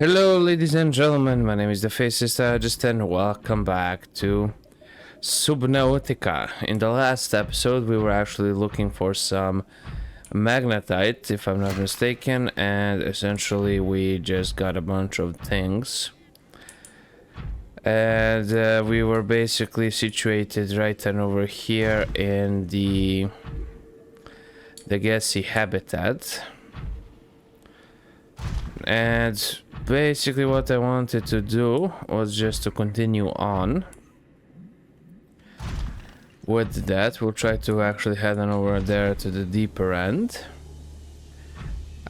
Hello, ladies and gentlemen. My name is the Faceless and welcome back to Subnautica. In the last episode, we were actually looking for some magnetite, if I'm not mistaken, and essentially we just got a bunch of things. And we were basically situated right and over here in the gassy habitat. And basically what I wanted to do was just to continue on with that. We'll try to actually head on over there to the deeper end.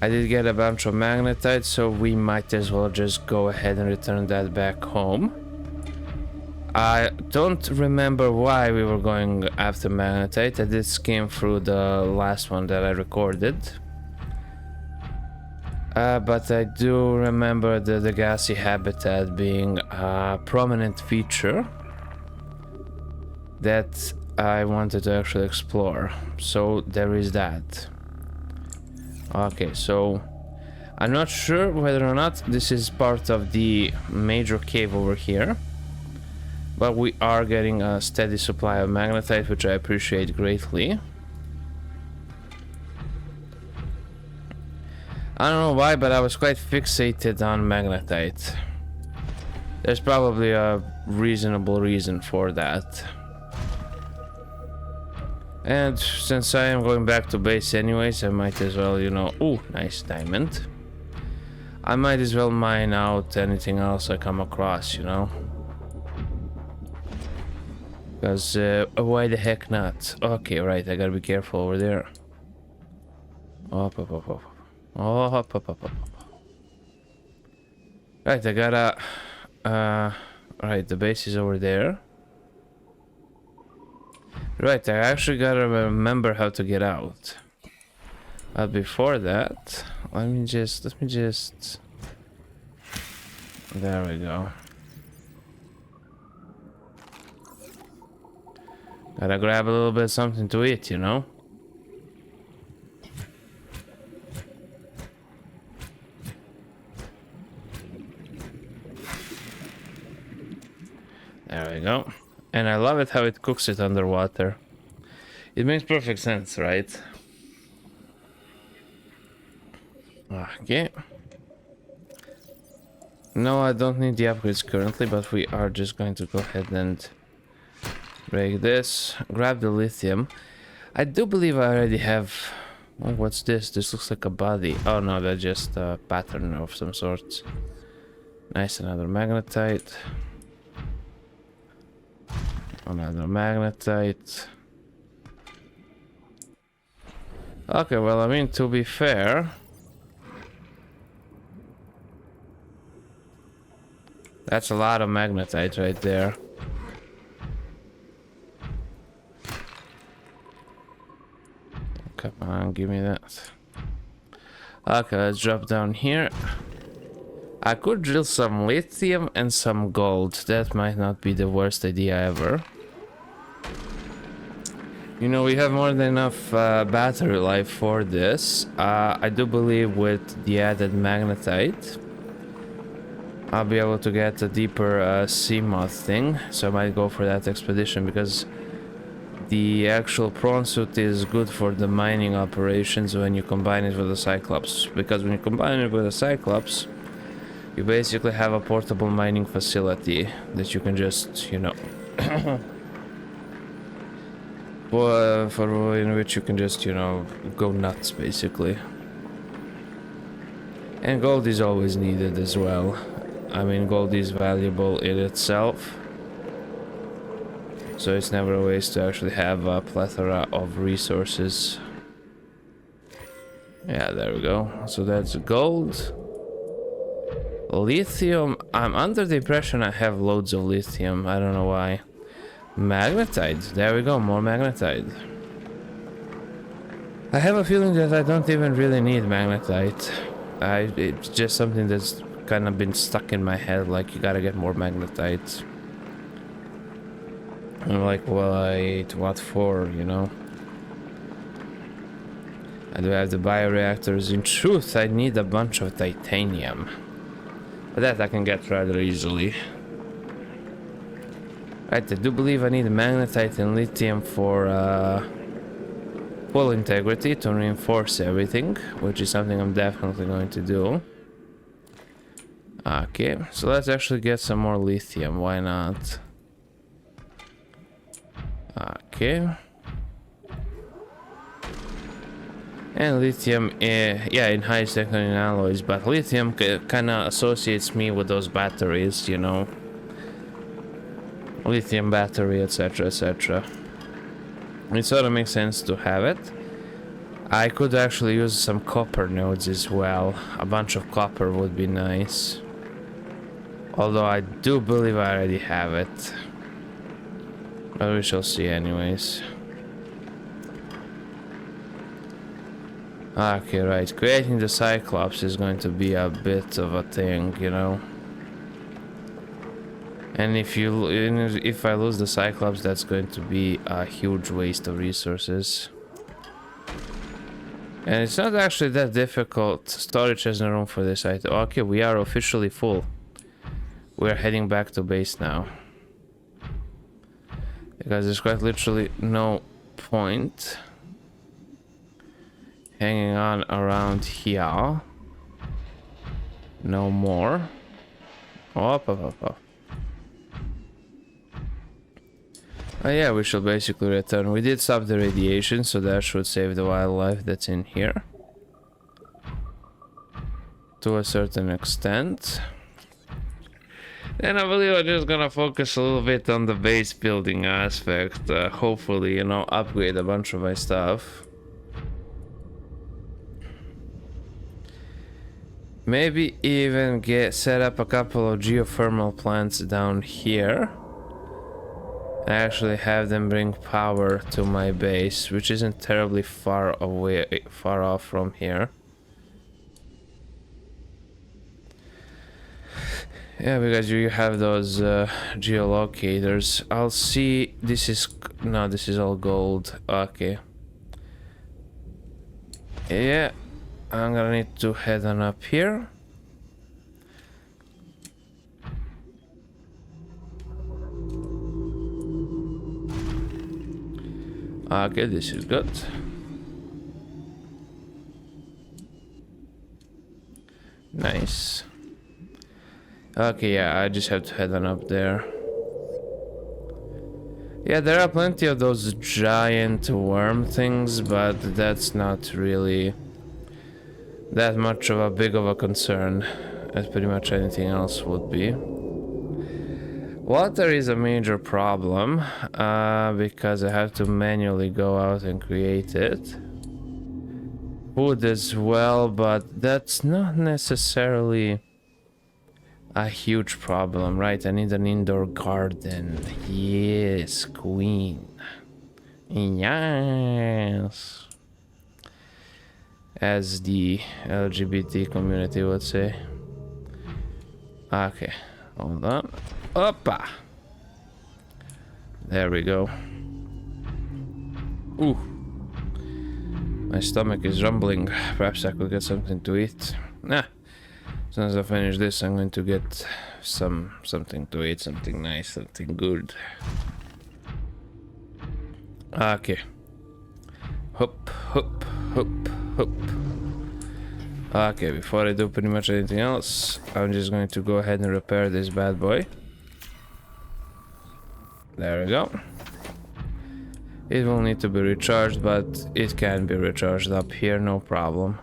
I did get a bunch of magnetite, so we might as well just go ahead and return that back home. I don't remember why we were going after magnetite. I did skim through the last one that I recorded. But I do remember the gassy habitat being a prominent feature that I wanted to actually explore. So there is that. Okay, so I'm not sure whether or not this is part of the major cave over here, but we are getting a steady supply of magnetite, which I appreciate greatly. I don't know why, but I was quite fixated on magnetite. There's probably a reasonable reason for that. And since I am going back to base anyways, I might as well, ooh, nice diamond. I might as well mine out anything else I come across, Because, why the heck not? Okay, right, I gotta be careful over there. Up. Oh, up. Right, I gotta... right, the base is over there. Right, I actually gotta remember how to get out. But before that, let me just... There we go. Gotta grab a little bit of something to eat, There we go. And I love it how it cooks it underwater. It makes perfect sense, right? Okay. No, I don't need the upgrades currently, but we are just going to go ahead and break this. Grab the lithium. I do believe I already have... Oh, what's this? This looks like a body. Oh no, that's just a pattern of some sort. Nice, another magnetite. Another magnetite. Okay, well, I mean, to be fair, that's a lot of magnetite right there. Come on, give me that. Okay, let's drop down here. I could drill some lithium and some gold. That might not be the worst idea ever. We have more than enough battery life for this. I do believe with the added magnetite, I'll be able to get a deeper sea moth thing. So I might go for that expedition, because the actual prawn suit is good for the mining operations when you combine it with the Cyclops. Because when you combine it with the Cyclops, you basically have a portable mining facility that you can just, for in which you can just, go nuts, basically. And gold is always needed as well. I mean, gold is valuable in itself. So it's never a waste to actually have a plethora of resources. Yeah, there we go. So that's gold. Lithium. I'm under the impression I have loads of lithium. I don't know why. Magnetite. There we go. More magnetite. I have a feeling that I don't even really need magnetite. It's just something that's kind of been stuck in my head. Like, you gotta get more magnetite. I'm like, well, what for, I do have the bioreactors. In truth, I need a bunch of titanium. But that I can get rather easily. Right, I do believe I need magnetite and lithium for full integrity to reinforce everything, which is something I'm definitely going to do. Okay, so let's actually get some more lithium, why not? Okay. And lithium, yeah, in high secondary alloys, but lithium kind of associates me with those batteries, you know. Lithium battery, etc, etc. It sort of makes sense to have it. I could actually use some copper nodes as well. A bunch of copper would be nice. Although I do believe I already have it. But we shall see anyways. Okay, right. Creating the Cyclops is going to be a bit of a thing, you know. And if I lose the Cyclops, that's going to be a huge waste of resources. And it's not actually that difficult. Storage has no room for this item. Okay, we are officially full. We're heading back to base now. Because there's quite literally no point hanging on around here. No more. Up. Oh yeah, we shall basically return. We did stop the radiation, so that should save the wildlife that's in here. To a certain extent. And I believe I'm just gonna focus a little bit on the base building aspect. Hopefully, you know, upgrade a bunch of my stuff. Maybe even set up a couple of geothermal plants down here. And actually have them bring power to my base, which isn't terribly far off from here. Yeah, because you have those geolocators. I'll see. This is all gold. Okay. Yeah, I'm gonna need to head on up here. Okay, this is good. Nice. Okay, yeah, I just have to head on up there. Yeah, there are plenty of those giant worm things, but that's not really that much of a big of a concern as pretty much anything else would be. Water is a major problem because I have to manually go out and create it. Food as well, but that's not necessarily a huge problem, right? I need an indoor garden. Yes, queen. Yes. As the LGBT community would say. Okay, hold on. Oppa! There we go. Ooh. My stomach is rumbling. Perhaps I could get something to eat. Nah. As soon as I finish this, I'm going to get something to eat, something nice, something good. Okay. Hop, hop, hop, hop. Okay, before I do pretty much anything else, I'm just going to go ahead and repair this bad boy. There we go. It will need to be recharged, but it can be recharged up here, no problem.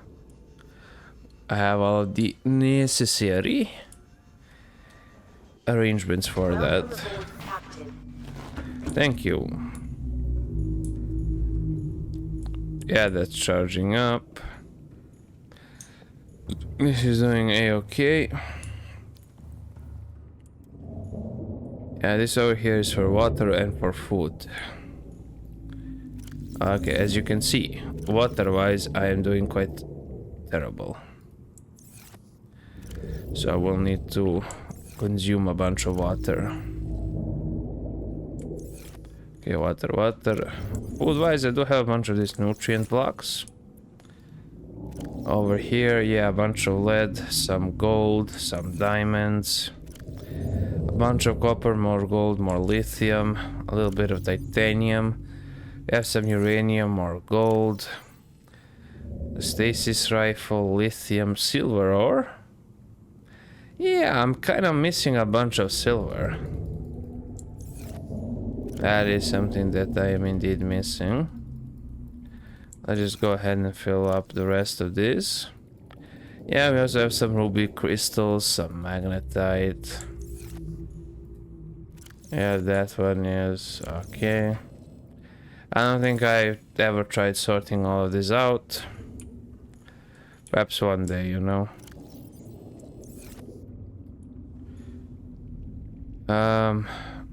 I have all of the necessary arrangements for that. Thank you. Yeah, that's charging up. This is doing a-okay. Yeah, this over here is for water and for food. Okay, as you can see, water-wise, I am doing quite terrible. So I will need to consume a bunch of water. Okay, water. Food-wise, I do have a bunch of these nutrient blocks. Over here, yeah, a bunch of lead, some gold, some diamonds, a bunch of copper, more gold, more lithium, a little bit of titanium. We have some uranium, more gold, a stasis rifle, lithium, silver ore. Yeah, I'm kind of missing a bunch of silver. That is something that I am indeed missing. Let's just go ahead and fill up the rest of this. Yeah, we also have some ruby crystals, some magnetite. Yeah, that one is okay. I don't think I ever tried sorting all of this out. Perhaps one day, you know.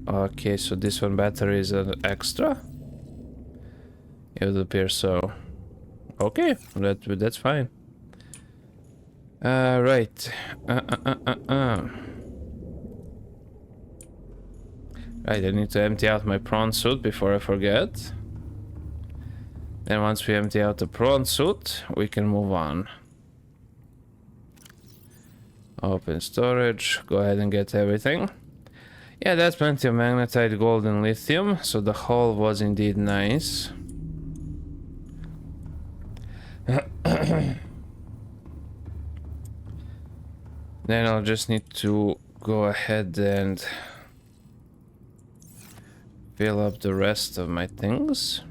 Okay, so this one battery is an extra? It would appear so. Okay, that's fine. Right. Right, I need to empty out my prawn suit before I forget. Then once we empty out the prawn suit, we can move on. Open storage, go ahead and get everything. Yeah, that's plenty of magnetite, gold, and lithium, so the haul was indeed nice. Then I'll just need to go ahead and fill up the rest of my things.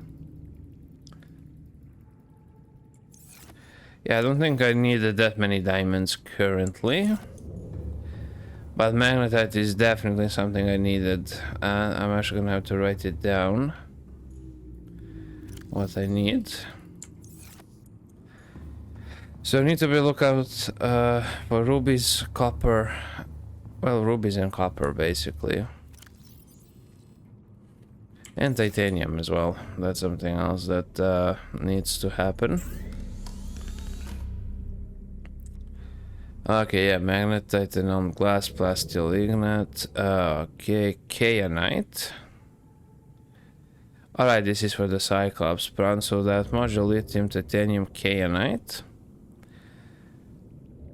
Yeah, I don't think I needed that many diamonds currently. But magnetite is definitely something I needed. I'm actually gonna have to write it down. What I need. So I need to be lookout for rubies, copper. Well, rubies and copper basically. And titanium as well. That's something else that needs to happen. Okay, yeah, magnet, titanium, glass, plastilignet. Okay, kayanite. Alright, this is for the Cyclops prawn, so that much lithium, titanium, kayanite.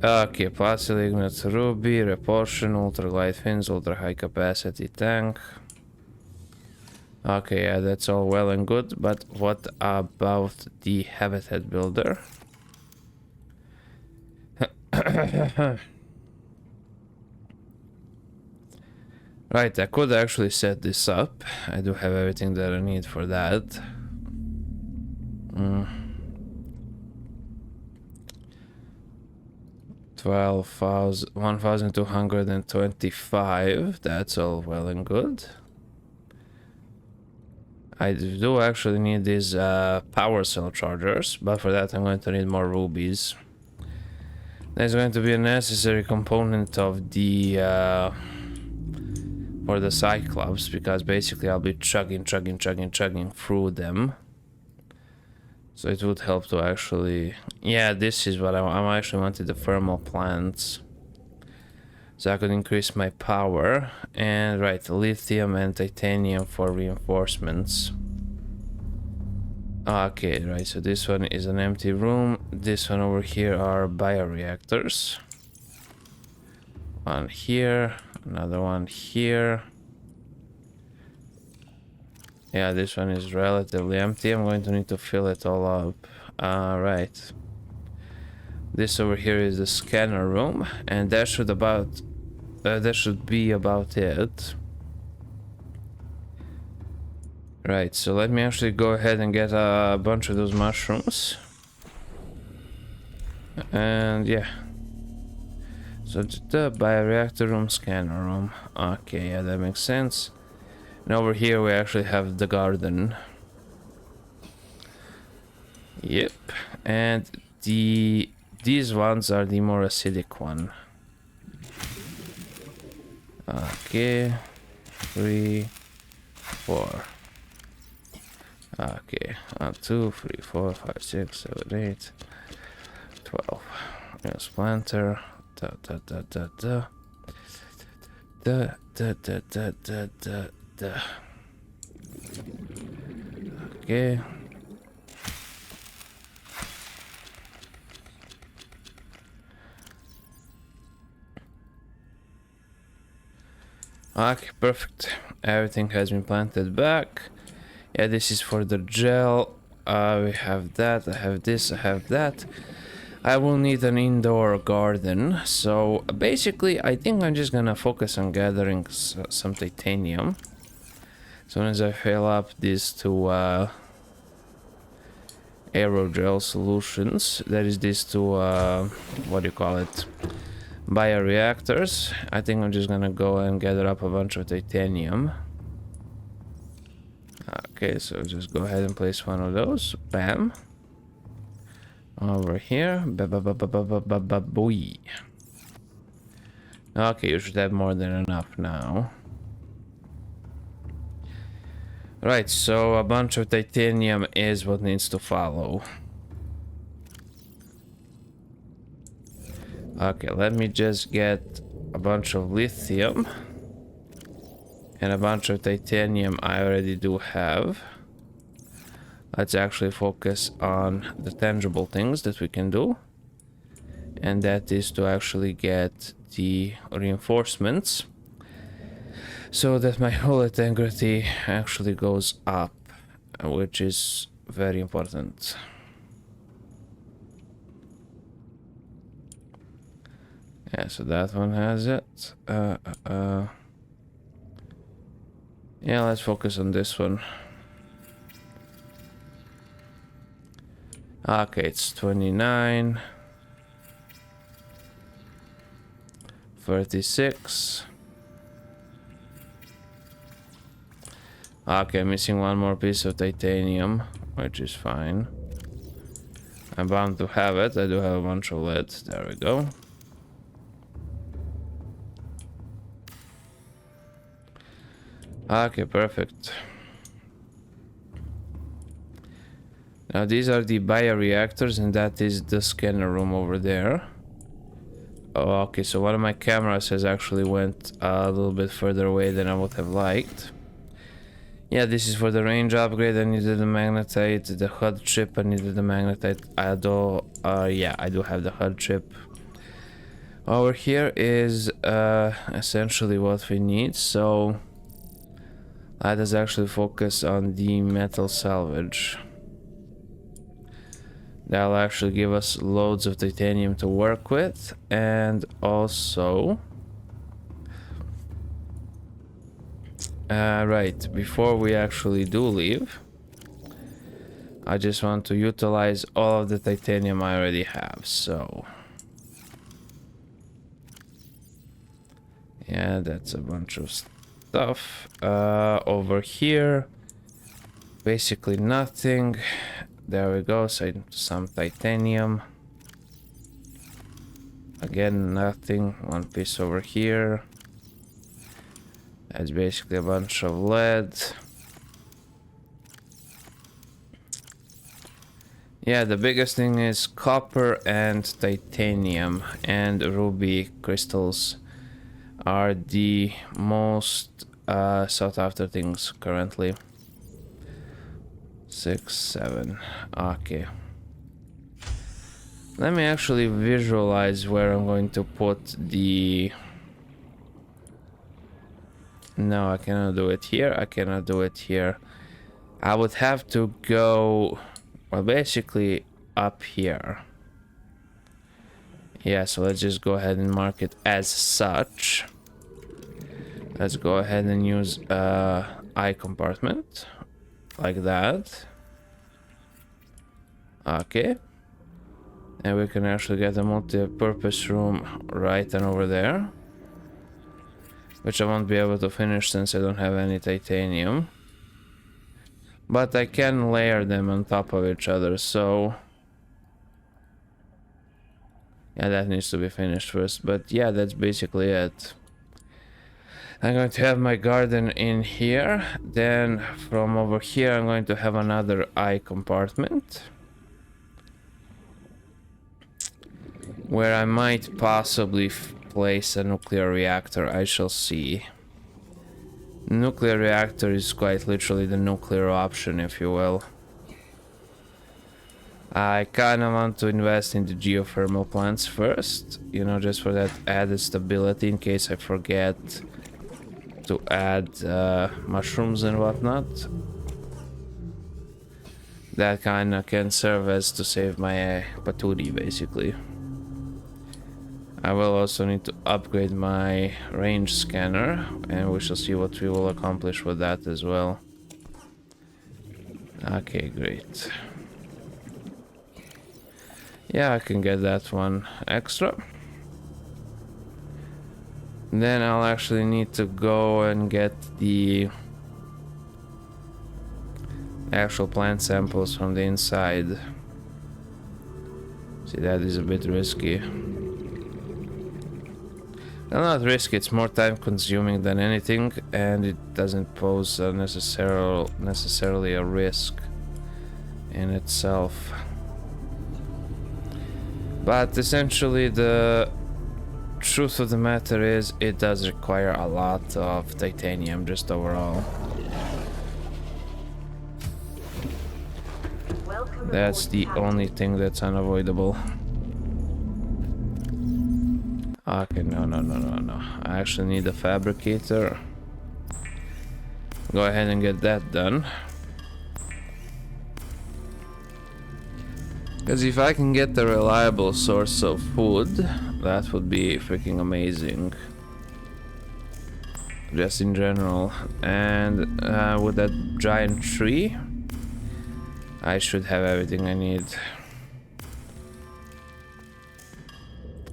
Okay, plastilignet, ruby, repulsion, ultra light fins, ultra high capacity tank. Okay, yeah, that's all well and good, but what about the habitat builder? Right, I could actually set this up. I do have everything that I need for that. 1,225. That's all well and good. I do actually need these power cell chargers, but for that I'm going to need more rubies. There's going to be a necessary component of the for the Cyclops, because basically I'll be chugging through them. So it would help to actually, yeah, this is what I actually wanted, the thermal plants, so I could increase my power. And right, lithium and titanium for reinforcements. Okay, right, so this one is an empty room. This one over here are bioreactors. One here, another one here. Yeah, this one is relatively empty. I'm going to need to fill it all up. Right. This over here is the scanner room, and that should be about it. Right, so let me actually go ahead and get a bunch of those mushrooms. And yeah. So the bioreactor room, scanner room. Okay, yeah, that makes sense. And over here we actually have the garden. Yep. And these ones are the more acidic one. Okay. 3, 4. Okay, 1, 2, 3, 4, 5, 6, 7, 8, 12. Yes, planter. Da da da da da. Da da da da da da da. Okay. Okay, perfect. Everything has been planted back. Yeah, this is for the gel. We have that, I have this, I have that. I will need an indoor garden. So basically, I think I'm just gonna focus on gathering some titanium. As soon as I fill up these two aerogel solutions, that is these two, what do you call it? Bioreactors. I think I'm just gonna go and gather up a bunch of titanium. Okay, so just go ahead and place one of those. Bam. Over here. Ba-ba-ba-ba-ba-ba-ba-boy. Okay, you should have more than enough now. Right, so a bunch of titanium is what needs to follow. Okay, let me just get a bunch of lithium. And a bunch of titanium I already do have. Let's actually focus on the tangible things that we can do. And that is to actually get the reinforcements. So that my hull integrity actually goes up. Which is very important. Yeah, so that one has it. Yeah, let's focus on this one. Okay, it's 29. 36. Okay, missing one more piece of titanium, which is fine. I'm bound to have it. I do have a bunch of lead. There we go. Okay, perfect. Now these are the bioreactors, and that is the scanner room over there. Oh, okay, so one of my cameras has actually went a little bit further away than I would have liked. Yeah, this is for the range upgrade. I needed the magnetite, the HUD chip. I needed the magnetite. Yeah, I do have the HUD chip. Over here is essentially what we need. So let us actually focus on the metal salvage. That'll actually give us loads of titanium to work with, and also right, before we actually do leave, I just want to utilize all of the titanium I already have. So yeah, that's a bunch of stuff. Over here, basically nothing. There we go, some titanium. Again, nothing. One piece over here. That's basically a bunch of lead. Yeah, the biggest thing is copper and titanium, and ruby crystals are the most sought after things currently. 6, 7. Okay. Let me actually visualize where I'm going to put the... No, I cannot do it here. I cannot do it here. I would have to go... Well, basically up here. Yeah, so let's just go ahead and mark it as such. Let's go ahead and use eye compartment. Like that. Okay. And we can actually get a multi-purpose room right and over there. Which I won't be able to finish since I don't have any titanium. But I can layer them on top of each other, so... Yeah, that needs to be finished first, but yeah, that's basically it. I'm going to have my garden in here, then from over here I'm going to have another eye compartment. Where I might possibly place a nuclear reactor, I shall see. Nuclear reactor is quite literally the nuclear option, if you will. I kinda want to invest in the geothermal plants first, you know, just for that added stability in case I forget to add mushrooms and whatnot. That kind of can serve as to save my patootie, basically. I will also need to upgrade my range scanner, and we shall see what we will accomplish with that as well. Okay, great. Yeah, I can get that one extra. Then I'll actually need to go and get the actual plant samples from the inside. See, that is a bit risky. Well, not risky, it's more time consuming than anything, and it doesn't pose necessarily a risk in itself. But essentially the truth of the matter is it does require a lot of titanium just overall. That's the only thing that's unavoidable. Okay, no. I actually need a fabricator. Go ahead and get that done. Because if I can get a reliable source of food, that would be freaking amazing. Just in general. And with that giant tree, I should have everything I need.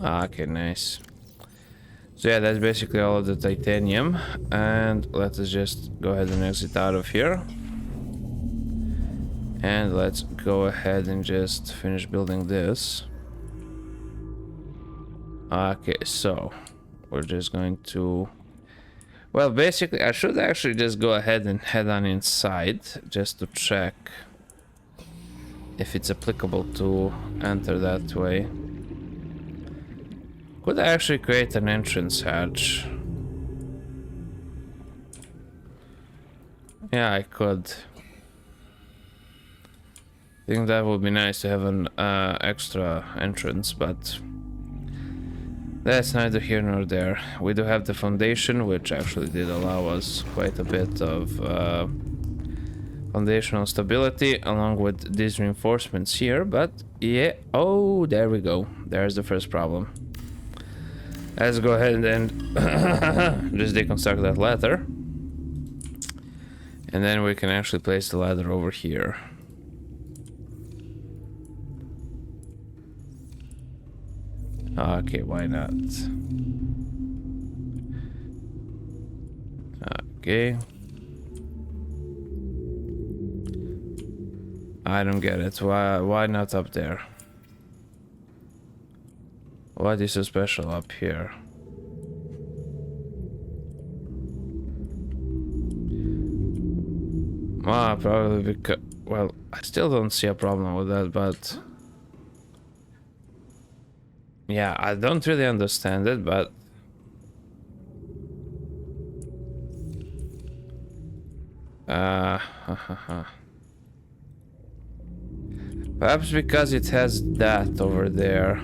Okay, nice. So yeah, that's basically all of the titanium. And let us just go ahead and exit out of here. And let's go ahead and just finish building this. Okay, so we're just going to... Well, basically, I should actually just go ahead and head on inside just to check if it's applicable to enter that way. Could I actually create an entrance hatch? Yeah, I could. I think that would be nice to have an extra entrance, but that's neither here nor there. We do have the foundation, which actually did allow us quite a bit of foundational stability, along with these reinforcements here, but yeah, oh, there we go. There's the first problem. Let's go ahead and just deconstruct that ladder. And then we can actually place the ladder over here. Okay, why not? Okay. I don't get it. Why not up there? What is so special up here? Probably because... Well, I still don't see a problem with that, but... Yeah, I don't really understand it, but... Perhaps because it has that over there.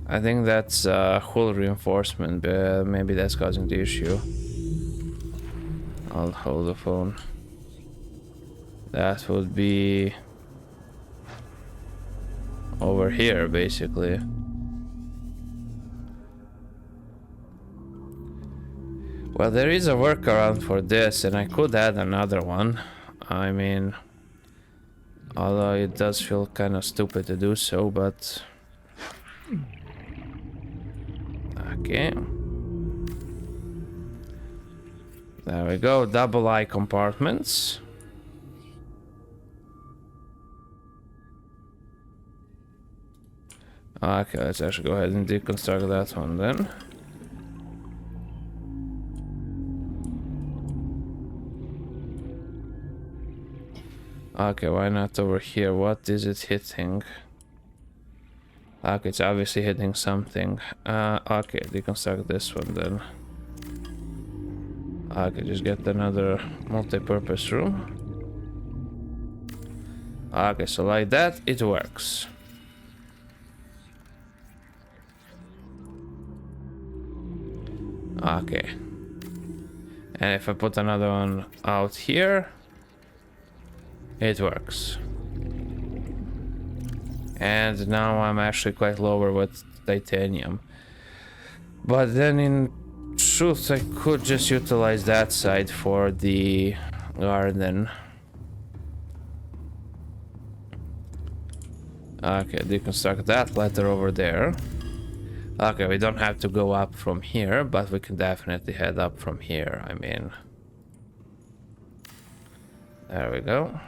I think that's hull reinforcement, but maybe that's causing the issue. I'll hold the phone. That would be over here, basically. Well, there is a workaround for this, and I could add another one. I mean, although it does feel kind of stupid to do so, but... Okay. There we go, double eye compartments. Okay, let's actually go ahead and deconstruct that one then. Okay, why not over here? What is it hitting? Okay, it's obviously hitting something. Okay, deconstruct this one then. Okay, just get another multi-purpose room. Okay, so like that, it works. Okay. And if I put another one out here, it works. And now I'm actually quite lower with titanium. But then in truth, I could just utilize that side for the garden. Okay, deconstruct that letter over there. Okay, we don't have to go up from here, but we can definitely head up from here. I mean, there we go.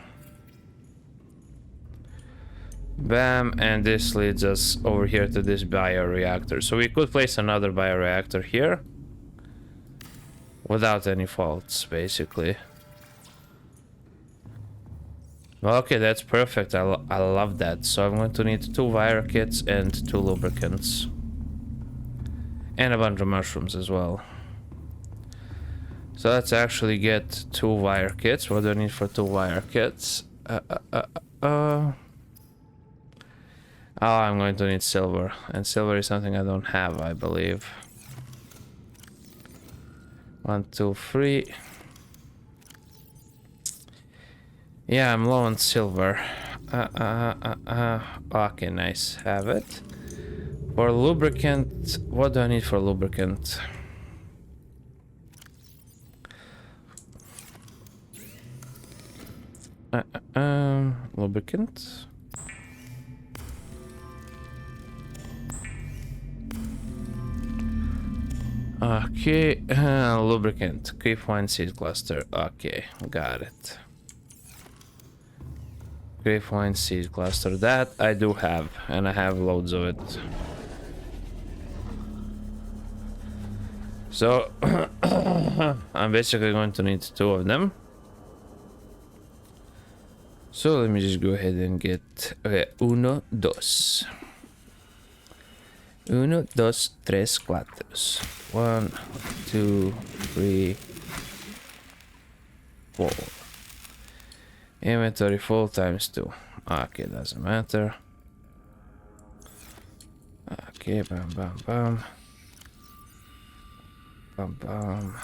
Bam, and this leads us over here to this bioreactor. So we could place another bioreactor here without any faults, basically. Okay, that's perfect. I love that. So I'm going to need 2 wire kits and 2 lubricants. And a bunch of mushrooms as well. So let's actually get 2 wire kits. What do I need for 2 wire kits? Oh, I'm going to need silver. And silver is something I don't have, I believe. 1, 2, 3. Yeah, I'm low on silver. Okay, nice. Have it. For lubricant, what do I need for lubricant? Lubricant. Okay, lubricant. Creep wine seed cluster. Okay, got it. Creep wine seed cluster. That I do have, and I have loads of it. So, I'm basically going to need 2 of them. So let me just go ahead and get... Okay, 1, 2. 1, 2, 3, 4. 1, 2, 3, 4. Inventory full times 2. Okay, doesn't matter. Okay, bam, bam, bam. Bam, bam.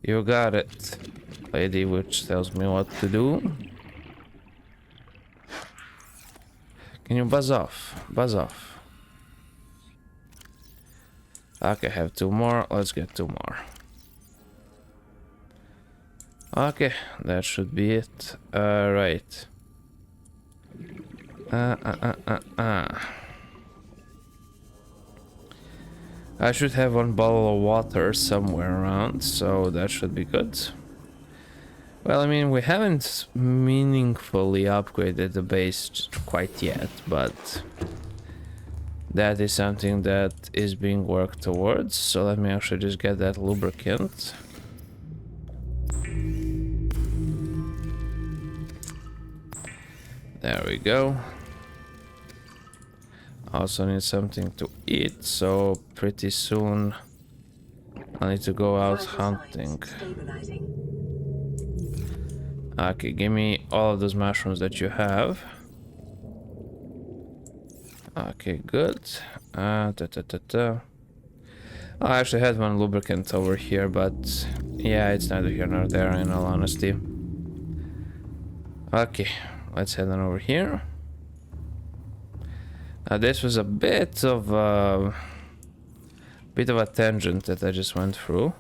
You got it, lady, which tells me what to do. Can you buzz off? Buzz off. Okay, I have 2 more. Let's get 2 more. Okay, that should be it. Right. I should have 1 bottle of water somewhere around, so that should be good. Well, I mean, we haven't meaningfully upgraded the base quite yet, but that is something that is being worked towards. So let me actually just get that lubricant. There we go. Also need something to eat, so pretty soon I need to go out hunting. Okay, give me all of those mushrooms that you have. Okay, good. I actually had 1 lubricant over here, but yeah, it's neither here nor there in all honesty. Okay, let's head on over here. This was a bit of a tangent that I just went through.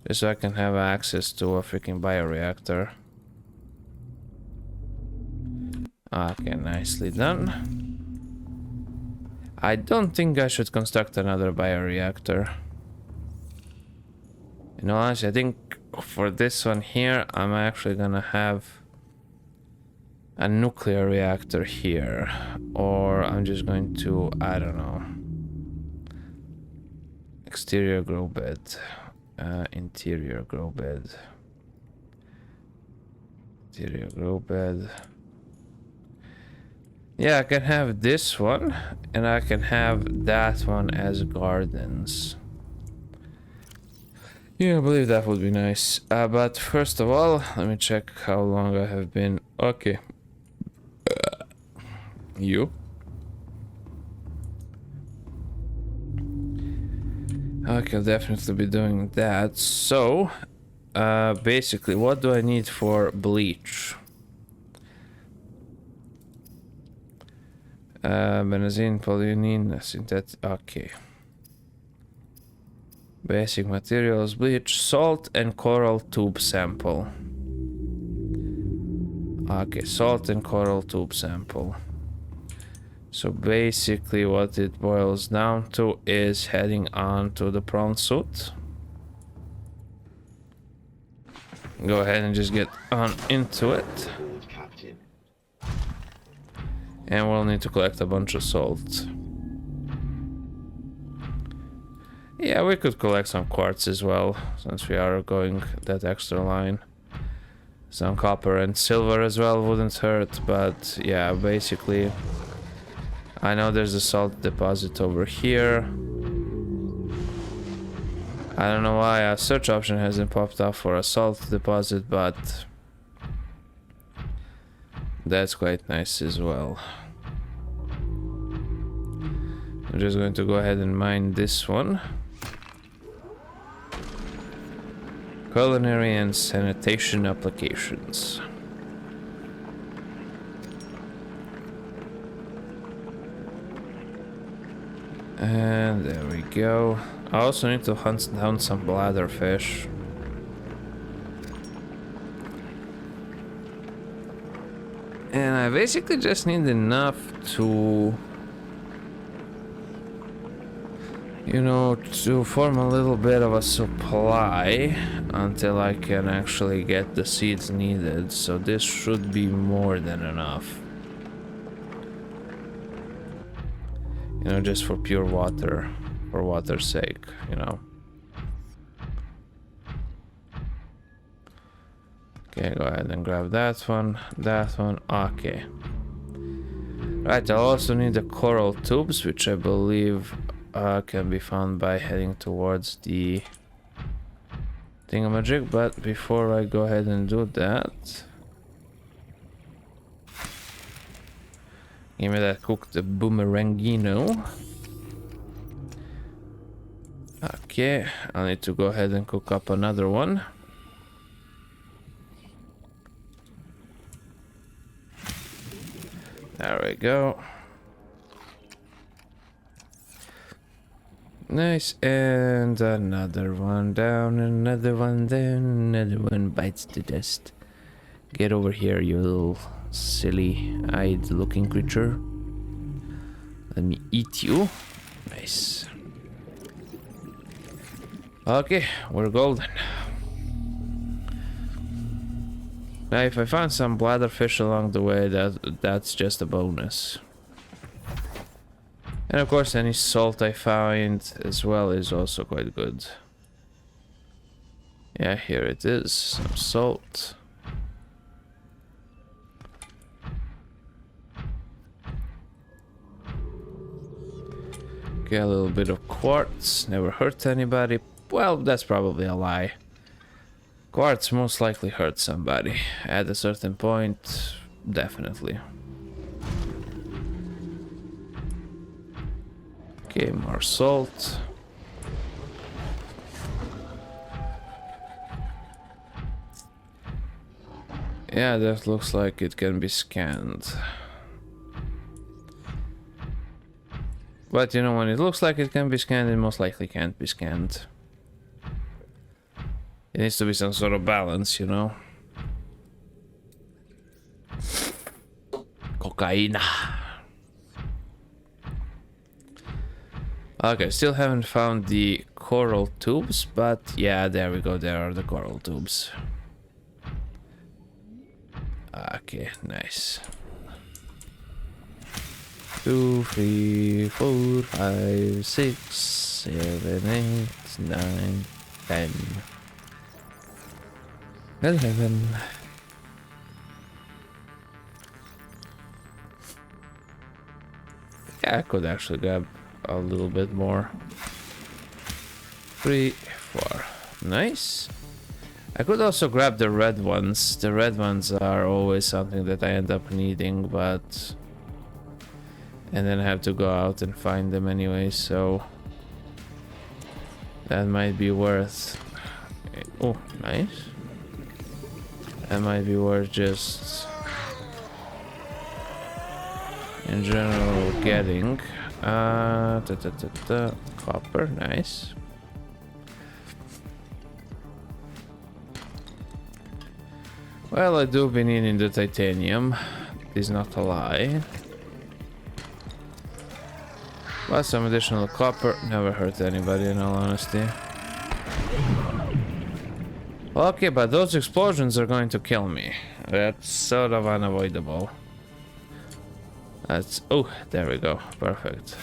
Just so I can have access to a freaking bioreactor. Okay, nicely done. I don't think I should construct another bioreactor. You know, honestly, I think for this one here, I'm actually gonna have a nuclear reactor here, or I'm just going to, I don't know, exterior grow bed, interior grow bed, interior grow bed. Yeah, I can have this one, and I can have that one as gardens. Yeah, I believe that would be nice. But first of all, let me check how long I have been. Okay. You. Okay, I'll definitely be doing that. So, basically, what do I need for bleach? Benzene, polyene, synthetic. Okay. Basic materials, bleach, salt, and coral tube sample. Okay, salt and coral tube sample. So basically what it boils down to is heading on to the prawn suit. Go ahead and just get on into it. And we'll need to collect a bunch of salt. Yeah, we could collect some quartz as well, since we are going that extra line. Some copper and silver as well wouldn't hurt, but yeah, basically I know there's a salt deposit over here. I don't know why a search option hasn't popped up for a salt deposit, but that's quite nice as well. I'm just going to go ahead and mine this one. Culinary and sanitation applications. And there we go. I also need to hunt down some bladderfish. And I basically just need enough to, you know, to form a little bit of a supply until I can actually get the seeds needed. So this should be more than enough. You know, just for pure water, for water's sake, you know. Okay, go ahead and grab that one, okay. Right, I'll also need the coral tubes, which I believe can be found by heading towards the thingamajig, but before I go ahead and do that, give me that cooked boomerangino. Okay, I need to go ahead and cook up another one. There we go. Nice, and another one down, another one down, another one bites the dust. Get over here, you little silly-eyed looking creature. Let me eat you. Nice. Okay, we're golden. Now, if I find some bladderfish along the way, that's just a bonus. And of course, any salt I find as well is also quite good. Yeah, here it is, some salt. Okay, a little bit of quartz, never hurt anybody. Well, that's probably a lie. Quartz most likely hurts somebody. At a certain point, definitely. Okay, more salt. Yeah, that looks like it can be scanned. But you know, when it looks like it can be scanned, it most likely can't be scanned. It needs to be some sort of balance, you know? Cocaine. Okay, still haven't found the coral tubes, but yeah, there we go, there are the coral tubes. Okay, nice. 2, 3, 4, 5, 6, 7, 8, 9, 10. 11. Yeah, I could actually grab a little bit more. 3, 4. Nice. I could also grab the red ones. The red ones are always something that I end up needing, but... And then I have to go out and find them anyway, so... That might be worth... Oh, nice. That might be worth just... in general getting. Copper, nice. Well, I do be needing the titanium. Is not a lie. But some additional copper never hurt anybody, in all honesty. Okay, but those explosions are going to kill me. That's sort of unavoidable. That's... oh, there we go. Perfect.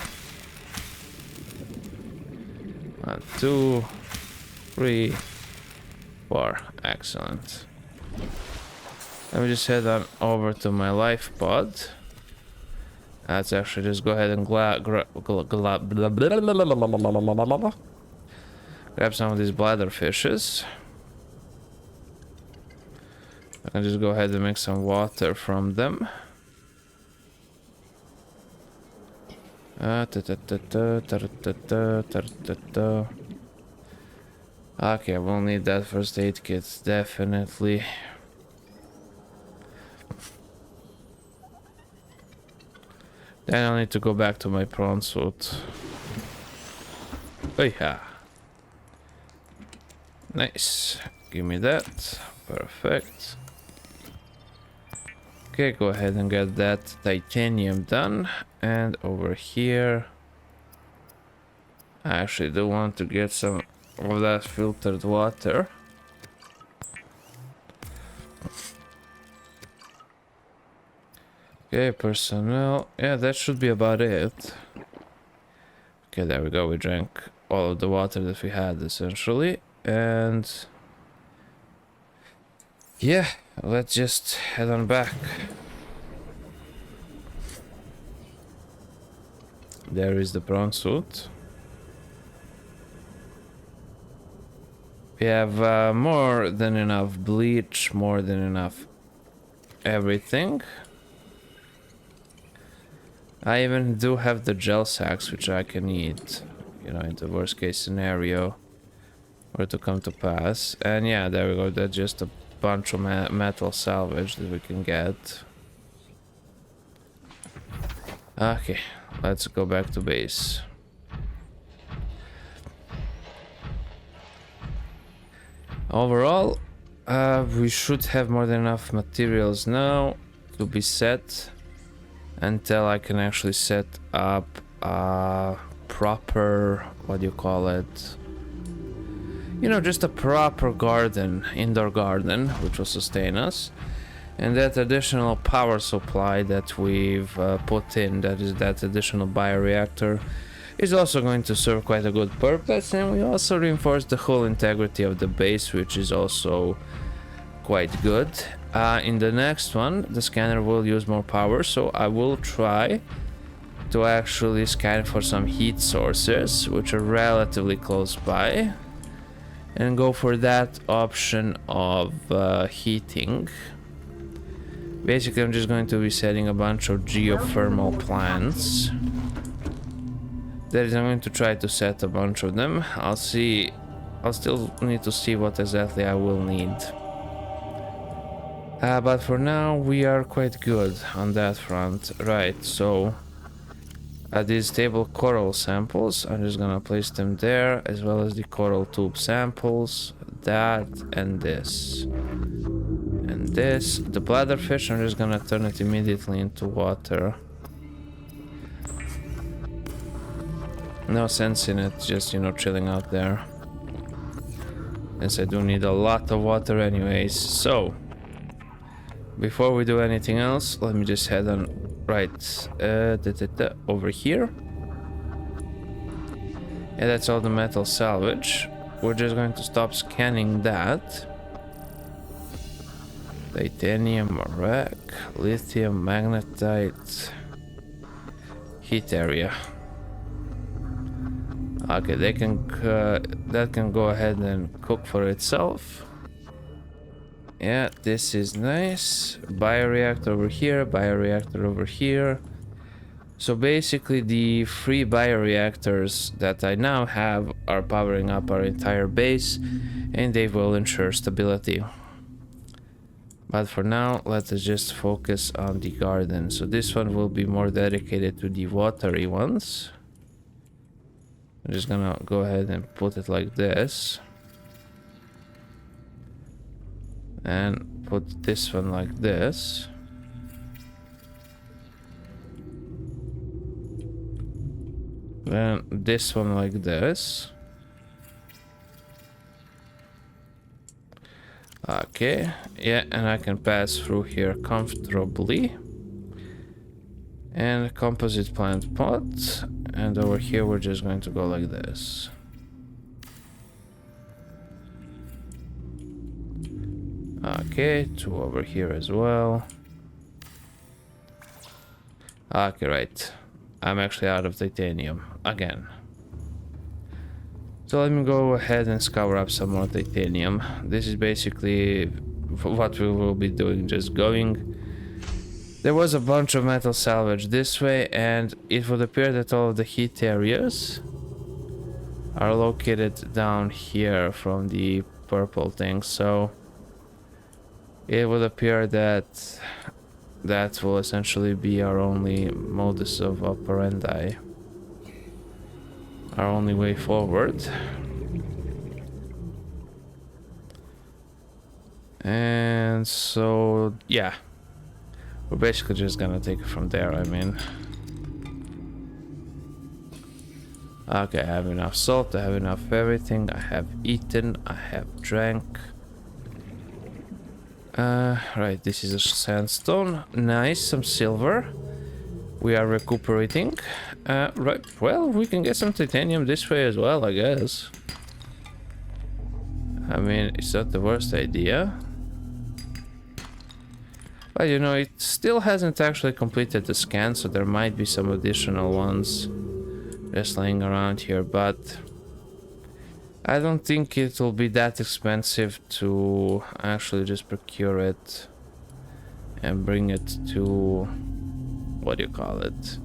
1, 2, 3, 4. Excellent. Let me just head on over to my life pod. Let's actually just go ahead and grab some of these bladder fishes. I can just go ahead and make some water from them. Okay, we'll need that first aid kit, definitely. Then I'll need to go back to my prawn suit. Oh yeah. Nice. Give me that. Perfect. Okay, go ahead and get that titanium done. And over here, I actually do want to get some of that filtered water. Okay, personnel. Yeah, that should be about it. Okay, there we go. We drank all of the water that we had, essentially. And yeah, let's just head on back. There is the prawn suit. We have more than enough bleach, more than enough everything. I even do have the gel sacks, which I can eat, you know, in the worst case scenario, or to come to pass. And yeah, there we go. That's just a bunch of metal salvage that we can get. Okay, let's go back to base. Overall, we should have more than enough materials now to be set until I can actually set up a proper, what do you call it? You know, just a proper garden, indoor garden, which will sustain us. And that additional power supply that we've put in, that is that additional bioreactor, is also going to serve quite a good purpose. And we also reinforce the whole integrity of the base, which is also quite good. In the next one, the scanner will use more power, so I will try to actually scan for some heat sources, which are relatively close by, and go for that option of heating. Basically, I'm just going to be setting a bunch of geothermal plants. That is, I'm going to try to set a bunch of them. I'll still need to see what exactly I will need. But for now, we are quite good on that front. Right, so these stable coral samples, I'm just gonna place them there, as well as the coral tube samples, that and this. And this, the bladderfish, I'm just gonna turn it immediately into water. No sense in it just, you know, chilling out there. Since I do need a lot of water anyways. So, before we do anything else, let me just head on right over here. Yeah, that's all the metal salvage. We're just going to stop scanning that. Titanium, wreck, lithium, magnetite, heat area. Okay, they can that can go ahead and cook for itself. Yeah, this is nice. Bioreactor over here, bioreactor over here. So basically the 3 bioreactors that I now have are powering up our entire base, and they will ensure stability. But for now, let us just focus on the garden. So this one will be more dedicated to the watery ones. I'm just gonna go ahead and put it like this. And put this one like this. Then this one like this. Okay, yeah, and I can pass through here comfortably. And composite plant pot. And over here we're just going to go like this. Okay, 2 over here as well. Okay, right. I'm actually out of titanium again. So let me go ahead and scour up some more titanium. This is basically what we will be doing, just going. There was a bunch of metal salvage this way, and it would appear that all of the heat areas are located down here from the purple thing. So it would appear that that will essentially be our only modus of operandi, our only way forward. And so, yeah, we're basically just gonna take it from there, I mean. Okay, I have enough salt, I have enough of everything, I have eaten, I have drank. Right, this is a sandstone. Nice, some silver. We are recuperating. Right, well, we can get some titanium this way as well, I guess. I mean, it's not the worst idea. But you know, it still hasn't actually completed the scan, so there might be some additional ones just laying around here, but I don't think it will be that expensive to actually just procure it and bring it to, what do you call it,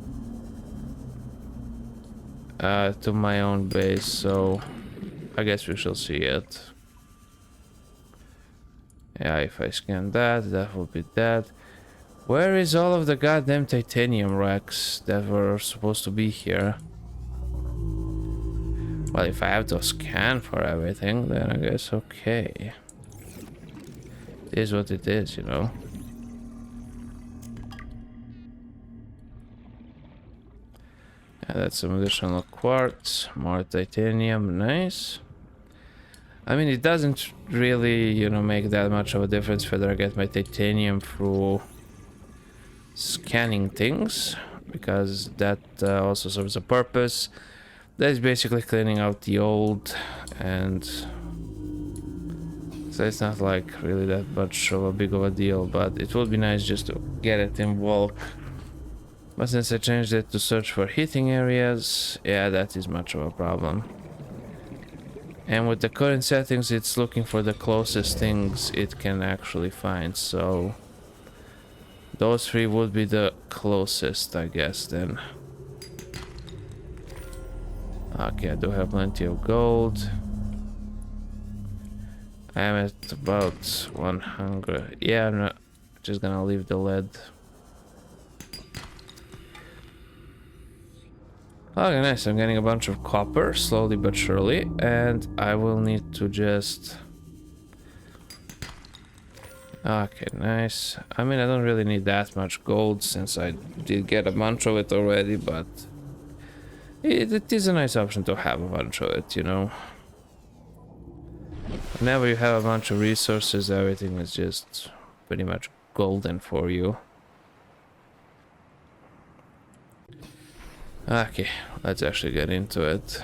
to my own base, so I guess we shall see it. Yeah, if I scan that, that will be that. Where is all of the goddamn titanium racks that were supposed to be here? Well, if I have to scan for everything, then I guess okay. It is what it is, you know. Yeah, that's some additional quartz, more titanium, nice. I mean, it doesn't really, you know, make that much of a difference whether I get my titanium through scanning things, because that also serves a purpose. That is basically cleaning out the old, and so it's not like really that much of a big of a deal, but it would be nice just to get it in bulk. But since I changed it to search for heating areas, yeah, that is much of a problem. And with the current settings, it's looking for the closest things it can actually find, so those 3 would be the closest, I guess, then. Okay, I do have plenty of gold. I am at about 100. Yeah, I'm not just gonna leave the lead. Okay, nice. I'm getting a bunch of copper, slowly but surely, and I will need to just... Okay, nice. I mean, I don't really need that much gold since I did get a bunch of it already, but it is a nice option to have a bunch of it, you know. Whenever you have a bunch of resources, everything is just pretty much golden for you. Okay, let's actually get into it.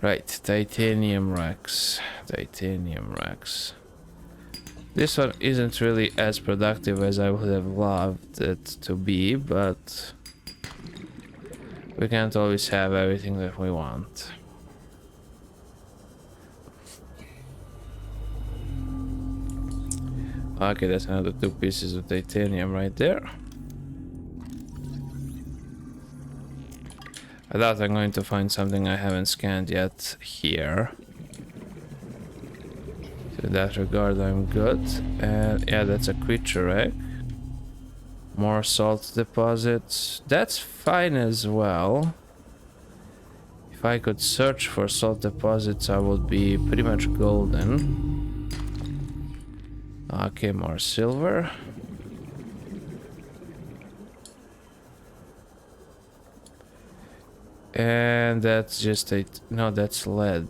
Right, titanium racks. Titanium racks. This one isn't really as productive as I would have loved it to be, but we can't always have everything that we want. Okay, that's another 2 pieces of titanium right there. I doubt I'm going to find something I haven't scanned yet here. So in that regard, I'm good. And yeah, that's a creature egg. More salt deposits. That's fine as well. If I could search for salt deposits, I would be pretty much golden. Okay, more silver. And that's just a... no, that's lead.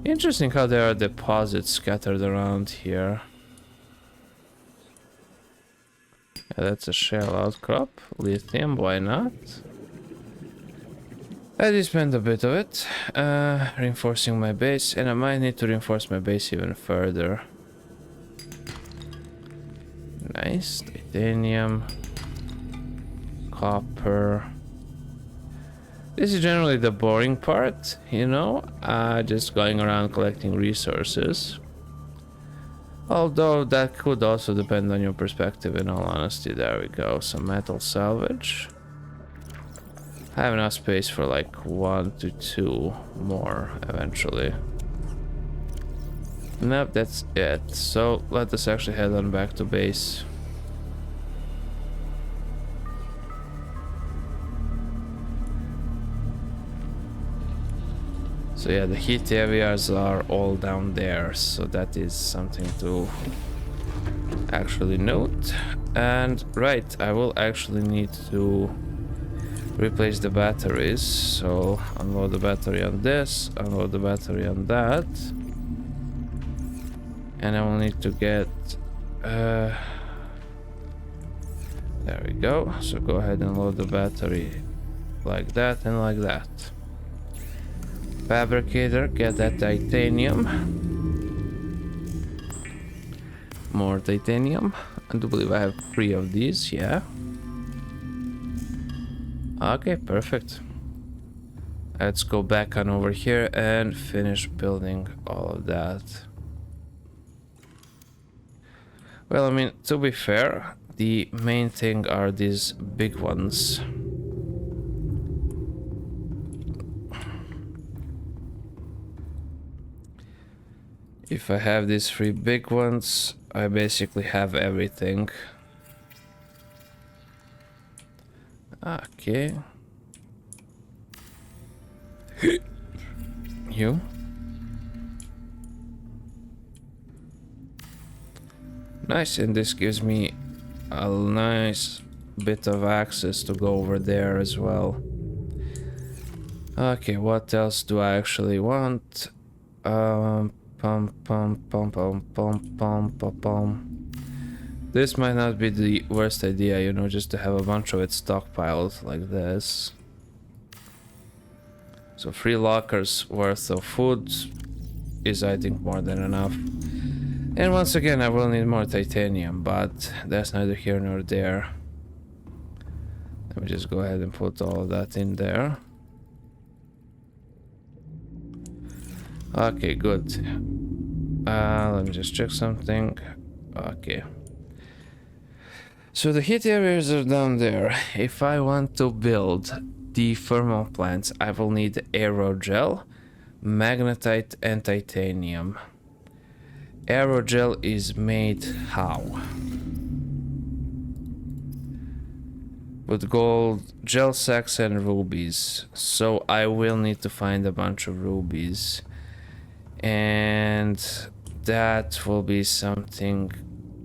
Interesting how there are deposits scattered around here. Yeah, that's a shell outcrop. Lithium, why not? I did spend a bit of it. Reinforcing my base. And I might need to reinforce my base even further. Nice. Titanium. Copper. This is generally the boring part, you know, just going around collecting resources. Although that could also depend on your perspective, in all honesty. There we go, some metal salvage. I have enough space for like 1 to 2 more eventually. Nope, that's it. So let us actually head on back to base. So yeah, the heat areas are all down there, so that is something to actually note. And right, I will actually need to replace the batteries, so unload the battery on this, unload the battery on that. And I will need to get... there we go, so go ahead and load the battery like that and like that. Fabricator, get that titanium. More titanium. I do believe I have 3 of these, yeah. Okay, perfect. Let's go back on over here and finish building all of that. Well, I mean, to be fair, the main thing are these big ones. If I have these 3 big ones, I basically have everything. Okay. You. Nice, and this gives me a nice bit of access to go over there as well. Okay, what else do I actually want? This might not be the worst idea, you know, just to have a bunch of it stockpiled like this. So 3 lockers worth of food is, I think, more than enough. And once again, I will need more titanium, but that's neither here nor there. Let me just go ahead and put all of that in there. Okay, good. Let me just check something. Okay. So the heat areas are down there. If I want to build the thermal plants, I will need aerogel, magnetite, and titanium. Aerogel is made how? With gold, gel sacks, and rubies. So I will need to find a bunch of rubies. And that will be something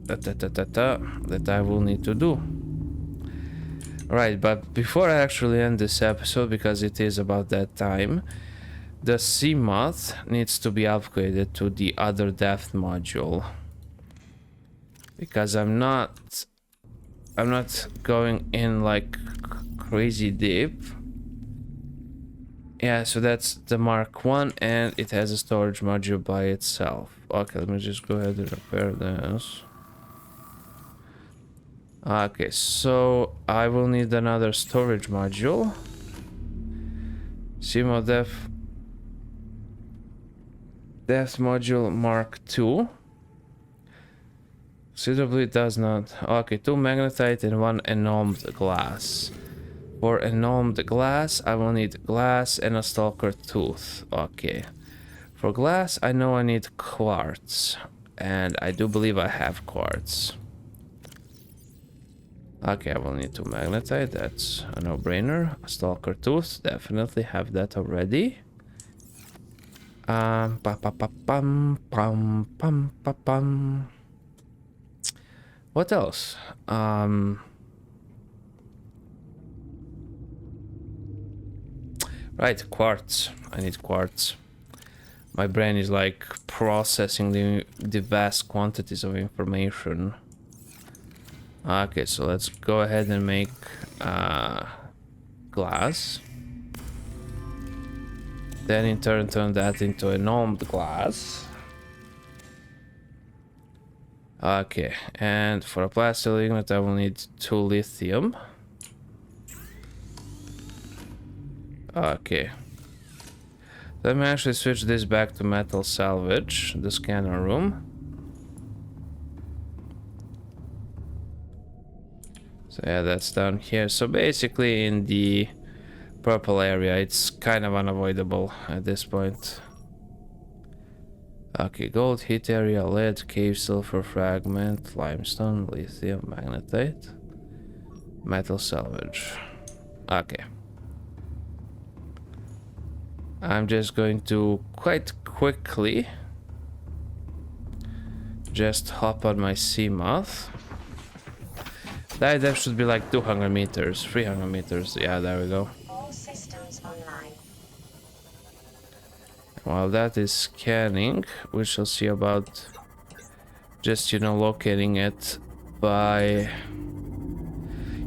that I will need to do. Right, but before I actually end this episode, because it is about that time, the sea moth needs to be upgraded to the other depth module. Because I'm not going in like crazy deep. Yeah, so that's the Mark 1 and it has a storage module by itself. Okay, let me just go ahead and repair this. Okay, so I will need another storage module. Simo depth module Mark 2. Suitably does not. Okay, 2 magnetite and 1 ennomed glass. For ennomed glass, I will need glass and a stalker tooth. Okay. For glass, I know I need quartz. And I do believe I have quartz. Okay, I will need 2 magnetite. That's a no-brainer. A stalker tooth. Definitely have that already. Pa pa pa pum pum pum pa pum. What else? Right, quartz. I need quartz. My brain is like processing the vast quantities of information. Okay, so let's go ahead and make glass. Then in turn that into ennomed glass. Okay, and for a plastic ignite I will need 2 lithium. Okay. Let me actually switch this back to metal salvage, the scanner room. So yeah, that's down here. So basically in the purple area, it's kind of unavoidable at this point. Okay, gold, heat area, lead, cave, silver fragment, limestone, lithium, magnetite, metal salvage. Okay. I'm just going to quite quickly just hop on my Seamoth. That depth should be like 200 meters, 300 meters. Yeah, there we go. All systems online. While that is scanning, we shall see about just, you know, locating it by,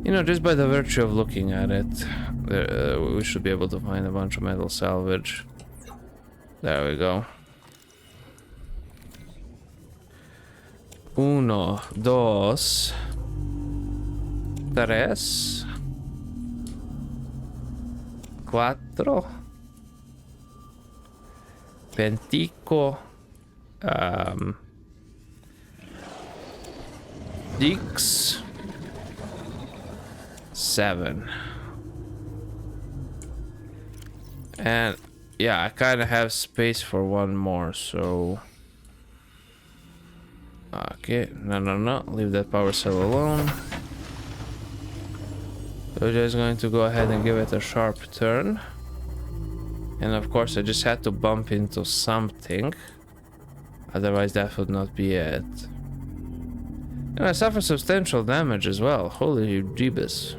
you know, just by the virtue of looking at it. We should be able to find a bunch of metal salvage. There we go. 1, 2, 3, 4, 5, 6, 7. And yeah, I kind of have space for one more, so okay, no, leave that power cell alone. So we're just going to go ahead and give it a sharp turn. And of course I just had to bump into something, otherwise that would not be it. And I suffer substantial damage as well. Holy jeebus.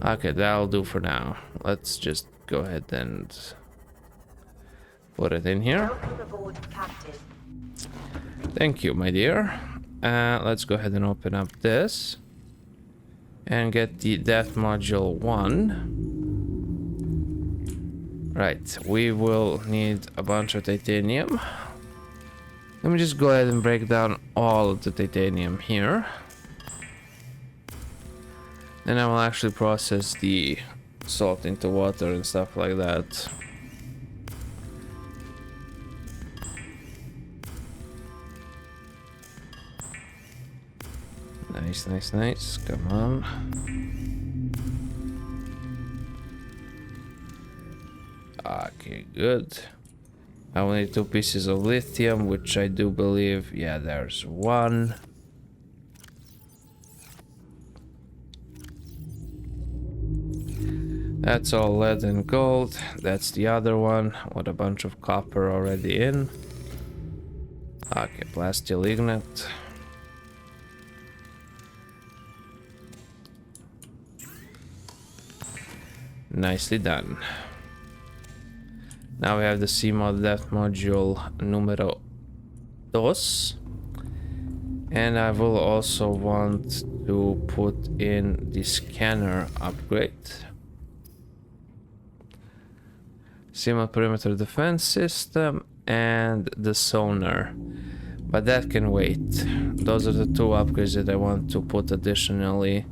Okay, that'll do for now. Let's just go ahead and put it in here. Welcome aboard, Captain. Thank you, my dear. Let's go ahead and open up this and get the death module 1. Right, we will need a bunch of titanium. Let me just go ahead and break down all of the titanium here. Then I will actually process the salt into water and stuff like that. Nice. Come on. Okay, good. I will need 2 pieces of lithium, which I do believe, yeah, there's 1. That's all lead and gold. That's the other one with a bunch of copper already in. Okay, plasteel ignite. Nicely done. Now we have the CMOD death module numero 2. And I will also want to put in the scanner upgrade. CMOD perimeter defense system and the sonar. But that can wait. Those are the 2 upgrades that I want to put additionally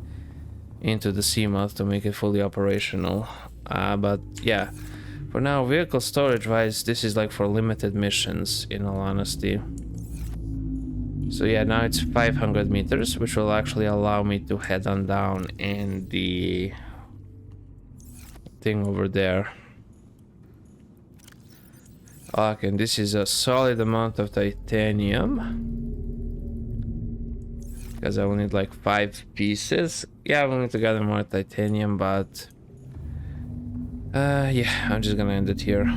into the CMOD to make it fully operational. But yeah, for now, vehicle storage wise, this is like for limited missions, in all honesty. So yeah, now it's 500 meters, which will actually allow me to head on down in the thing over there. Okay, and this is a solid amount of titanium. Because I will need like 5 pieces. Yeah, I will need to gather more titanium, but... yeah, I'm just gonna end it here.